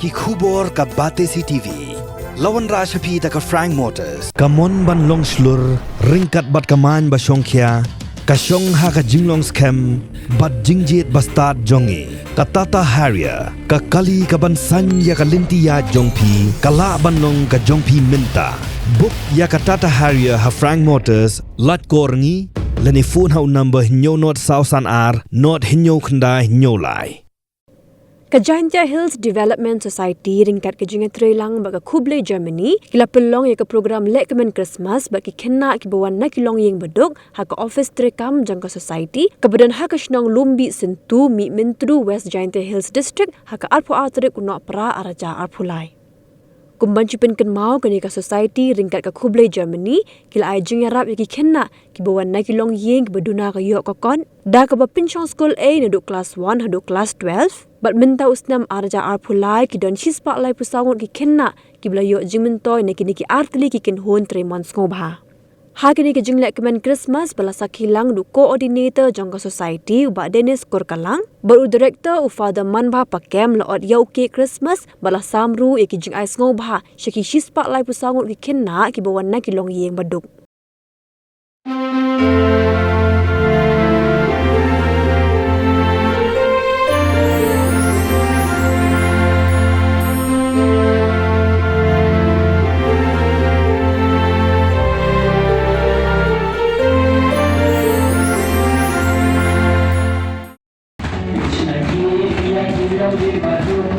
ki khubor ka Batesi TV. Lawan Rashapi ta ka Frank Motors. Kamon ban long slur, ringkat bat kaman ba Shongkhia, ka Shong ha ka Jinglong scam, bat Jingjit bastard jongi. Ka Tata Harrier, ka Kali ka ban san ya ka Lintia jongpi, ka la ban long ka jongpi minta. Book ya ka Tata Harrier ha Frank Motors, lat korngi, leni phone hau number hinyo not sausan ar, not hinyo khandai hinyo lai. Khynnah Hills Development Society ringkat ke jingat trelang bagi Kuble Germany kila pelong ya ke program lekmen Christmas bagi Khynnah ki bawan na kilong yeng Baduk ha ke office trekam jangka society kemudian ha ke shnong lumbi sentu mi mentru West Khynnah Hills District ha ke arpo atrik unok pra araja arpulai. Kumban cipin ken mau ke ka society ringkat ke Kuble Germany kila ai jing yarap ya ki Khynnah ki bawan na kilong yeng beduna ke yok kokon da ke bapinchong Skul A naduk class 1 haduk class 12 bat minta usnam arja arpulai ki don chispa lai pusangot ki Khynnah ki bla yo jingmentoy ne kini ki artli ki ken hon 3 months ngobha. Ha kini ki jinglek kemen Christmas bala sakilang du coordinator jangka society uba Dennis Korkalang baru director u father manba pakem laot yau ke Christmas bala samru e ki jing ais ngobha shaki chispa lai pusangot ki Khynnah ki bawan na kilong yeng Baduk. Baduk,